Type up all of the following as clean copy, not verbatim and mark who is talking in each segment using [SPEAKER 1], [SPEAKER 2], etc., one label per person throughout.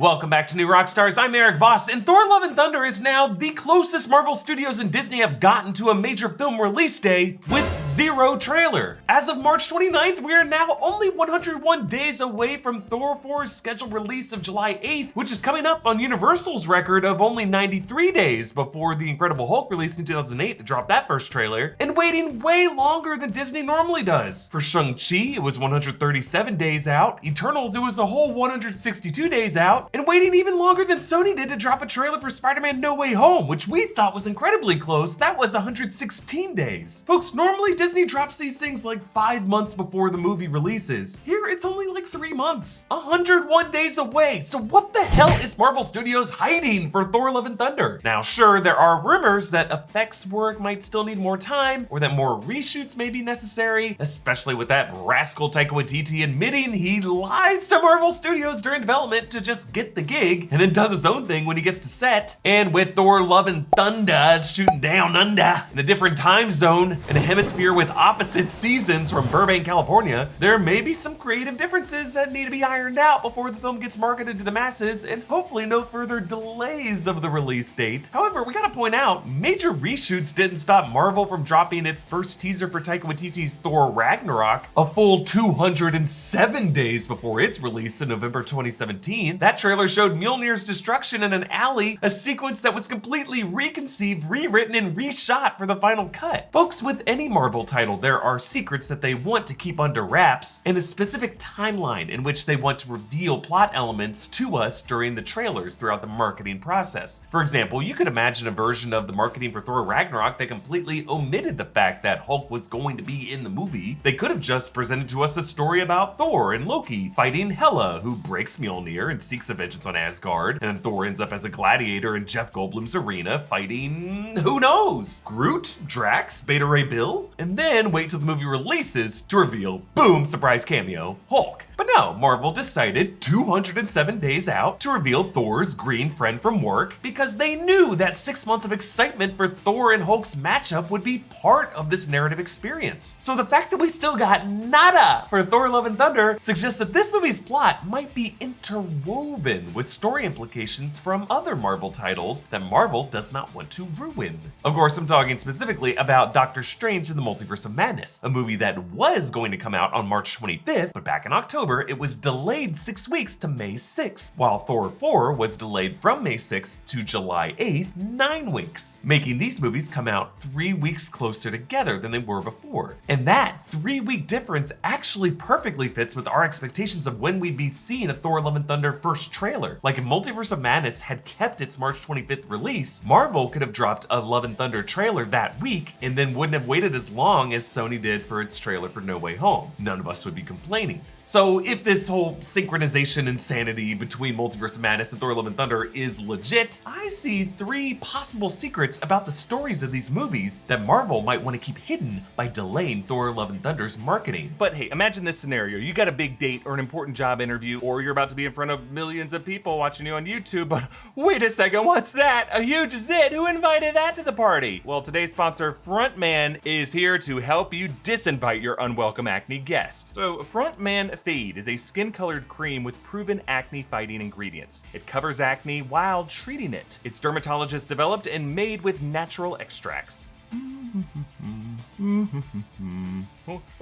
[SPEAKER 1] Welcome back to New Rockstars. I'm Erik Voss, and Thor Love and Thunder is now the closest Marvel Studios and Disney have gotten to a major film release day with zero trailer. As of March 29th, we are now only 101 days away from Thor 4's scheduled release of July 8th, which is coming up on Universal's record of only 93 days before The Incredible Hulk released in 2008 to drop that first trailer, and waiting way longer than Disney normally does. For Shang-Chi, it was 137 days out. Eternals, it was a whole 162 days out. And waiting even longer than Sony did to drop a trailer for Spider-Man No Way Home, which we thought was incredibly close. That was 116 days. Folks, normally Disney drops these things like 5 months before the movie releases. Here, it's only like 3 months. 101 days away. So what the hell is Marvel Studios hiding for Thor Love and Thunder? Now, sure, there are rumors that effects work might still need more time, or that more reshoots may be necessary, especially with that rascal Taika Waititi admitting he lies to Marvel Studios during development to just get the gig, and then does his own thing when he gets to set. And with Thor Love and Thunder shooting down under in a different time zone in a hemisphere with opposite seasons from Burbank, California, there may be some creative differences that need to be ironed out before the film gets marketed to the masses, and hopefully no further delays of the release date. However, we gotta point out, major reshoots didn't stop Marvel from dropping its first teaser for Taika Waititi's Thor Ragnarok a full 207 days before its release in November 2017. That trailer showed Mjolnir's destruction in an alley, a sequence that was completely reconceived, rewritten, and reshot for the final cut. Folks, with any Marvel title, there are secrets that they want to keep under wraps, and a specific timeline in which they want to reveal plot elements to us during the trailers throughout the marketing process. For example, you could imagine a version of the marketing for Thor Ragnarok that completely omitted the fact that Hulk was going to be in the movie. They could have just presented to us a story about Thor and Loki fighting Hela, who breaks Mjolnir and seeks a vengeance on Asgard, and then Thor ends up as a gladiator in Jeff Goldblum's arena fighting, who knows, Groot, Drax, Beta Ray Bill, and then wait till the movie releases to reveal, boom, surprise cameo, Hulk. But no, Marvel decided 207 days out to reveal Thor's green friend from work because they knew that 6 months of excitement for Thor and Hulk's matchup would be part of this narrative experience. So the fact that we still got nada for Thor Love and Thunder suggests that this movie's plot might be interwoven with story implications from other Marvel titles that Marvel does not want to ruin. Of course, I'm talking specifically about Doctor Strange in the Multiverse of Madness, a movie that was going to come out on March 25th, but back in October, it was delayed 6 weeks to May 6th, while Thor 4 was delayed from May 6th to July 8th, 9 weeks, making these movies come out 3 weeks closer together than they were before. And that 3-week difference actually perfectly fits with our expectations of when we'd be seeing a Thor Love and Thunder first trailer. Like if Multiverse of Madness had kept its March 25th release, Marvel could have dropped a Love and Thunder trailer that week and then wouldn't have waited as long as Sony did for its trailer for No Way Home. None of us would be complaining. So if this whole synchronization insanity between Multiverse of Madness and Thor Love and Thunder is legit, I see 3 possible secrets about the stories of these movies that Marvel might want to keep hidden by delaying Thor Love and Thunder's marketing.
[SPEAKER 2] But hey, imagine this scenario. You got a big date or an important job interview, or you're about to be in front of millions of people watching you on YouTube, but wait a second, what's that? A huge zit? Who invited that to the party? Well, today's sponsor, Frontman, is here to help you disinvite your unwelcome acne guest. So Frontman Fade is a skin-colored cream with proven acne-fighting ingredients. It covers acne while treating it. It's dermatologist developed and made with natural extracts.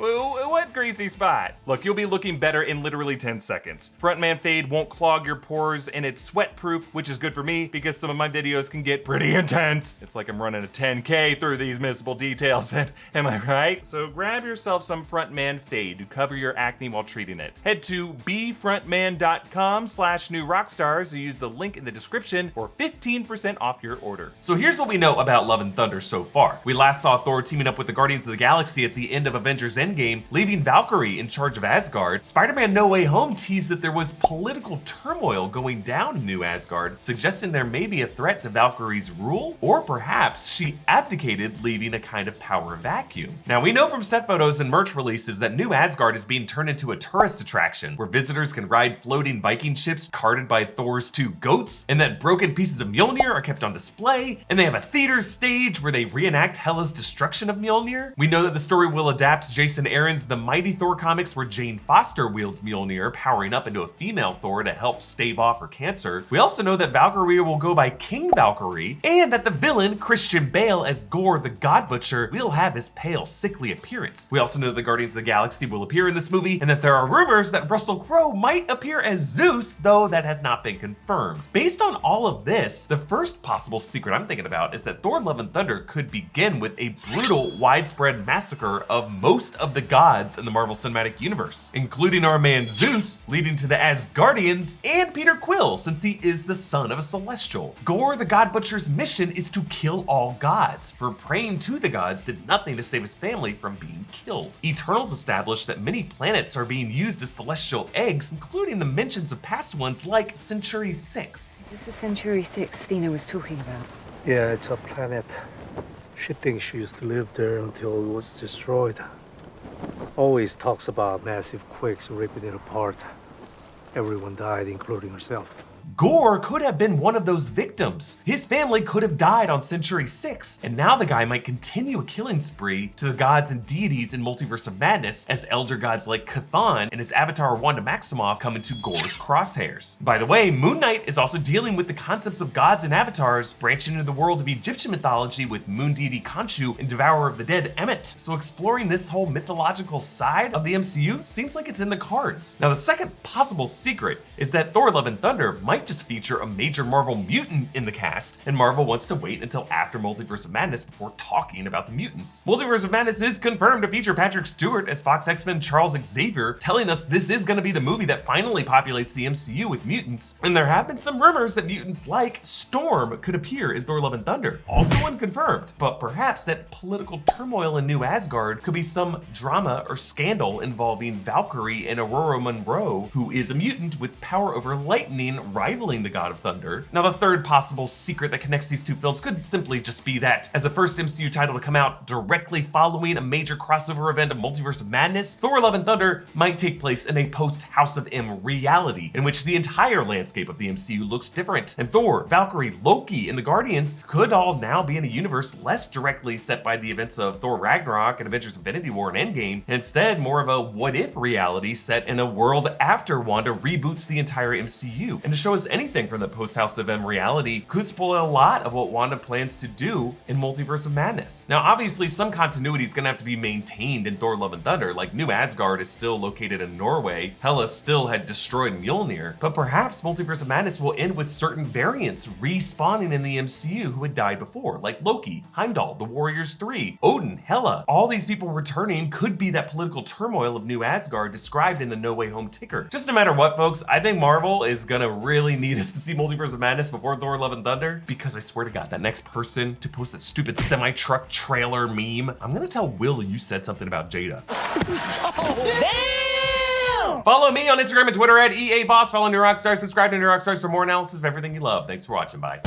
[SPEAKER 2] What greasy spot? Look, you'll be looking better in literally 10 seconds. Frontman Fade won't clog your pores and it's sweat-proof, which is good for me because some of my videos can get pretty intense. It's like I'm running a 10K through these missable details, am I right? So grab yourself some Frontman Fade to cover your acne while treating it. Head to befrontman.com/newrockstars or use the link in the description for 15% off your order.
[SPEAKER 1] So here's what we know about Love and Thunder so far. We last saw Thor teaming up with the Guardians of the Galaxy at the end of Avengers Endgame, leaving Valkyrie in charge of Asgard. Spider-Man No Way Home teased that there was political turmoil going down in New Asgard, suggesting there may be a threat to Valkyrie's rule, or perhaps she abdicated, leaving a kind of power vacuum. Now, we know from set photos and merch releases that New Asgard is being turned into a tourist attraction, where visitors can ride floating Viking ships carted by Thor's 2 goats, and that broken pieces of Mjolnir are kept on display, and they have a theater stage where they reenact Hela's destruction of Mjolnir, Mjolnir. We know that the story will adapt Jason Aaron's The Mighty Thor comics, where Jane Foster wields Mjolnir, powering up into a female Thor to help stave off her cancer. We also know that Valkyrie will go by King Valkyrie, and that the villain, Christian Bale as Gore the God Butcher, will have his pale, sickly appearance. We also know that the Guardians of the Galaxy will appear in this movie, and that there are rumors that Russell Crowe might appear as Zeus, though that has not been confirmed. Based on all of this, the first possible secret I'm thinking about is that Thor Love and Thunder could begin with a brutal, widespread massacre of most of the gods in the Marvel Cinematic Universe, including our man Zeus, leading to the Asgardians, and Peter Quill, since he is the son of a Celestial. Gore the God Butcher's mission is to kill all gods, for praying to the gods did nothing to save his family from being killed. Eternals established that many planets are being used as celestial eggs, including the mentions of past ones like Century 6.
[SPEAKER 3] Is this the Century 6 Thena was talking about?
[SPEAKER 4] Yeah, it's a planet. She thinks she used to live there until it was destroyed. Always talks about massive quakes ripping it apart. Everyone died, including herself.
[SPEAKER 1] Gore could have been one of those victims. His family could have died on Century 6, and now the guy might continue a killing spree to the gods and deities in Multiverse of Madness as elder gods like Chthon and his avatar Wanda Maximoff come into Gore's crosshairs. By the way, Moon Knight is also dealing with the concepts of gods and avatars, branching into the world of Egyptian mythology with moon deity Khonshu and Devourer of the Dead Emmet. So exploring this whole mythological side of the MCU seems like it's in the cards. Now, the second possible secret is that Thor Love and Thunder might just feature a major Marvel mutant in the cast, and Marvel wants to wait until after Multiverse of Madness before talking about the mutants. Multiverse of Madness is confirmed to feature Patrick Stewart as Fox X-Men Charles Xavier, telling us this is going to be the movie that finally populates the MCU with mutants, and there have been some rumors that mutants like Storm could appear in Thor Love and Thunder. Also unconfirmed, but perhaps that political turmoil in New Asgard could be some drama or scandal involving Valkyrie and Aurora Monroe, who is a mutant with power over lightning, rivaling the God of Thunder. Now, the third possible secret that connects these two films could simply just be that, as the first MCU title to come out directly following a major crossover event of Multiverse of Madness, Thor Love and Thunder might take place in a post-House of M reality, in which the entire landscape of the MCU looks different, and Thor, Valkyrie, Loki, and the Guardians could all now be in a universe less directly set by the events of Thor Ragnarok and Avengers Infinity War and Endgame, and instead more of a what-if reality set in a world after Wanda reboots the entire MCU. And to show us anything from the post-House of M reality could spoil a lot of what Wanda plans to do in Multiverse of Madness. Now, obviously, some continuity is gonna have to be maintained in Thor Love and Thunder, like New Asgard is still located in Norway, Hela still had destroyed Mjolnir, but perhaps Multiverse of Madness will end with certain variants respawning in the MCU who had died before, like Loki, Heimdall, the Warriors 3, Odin, Hela. All these people returning could be that political turmoil of New Asgard described in the No Way Home ticker. Just no matter what, folks, I think Marvel is gonna really need us to see Multiverse of Madness before Thor Love and Thunder, because I swear to God, that next person to post that stupid semi-truck trailer meme, I'm gonna tell Will you said something about Jada. Damn! Follow me on Instagram and Twitter at EA Voss. Follow New Rockstars, subscribe to New Rockstars for more analysis of everything you love. Thanks for watching, bye.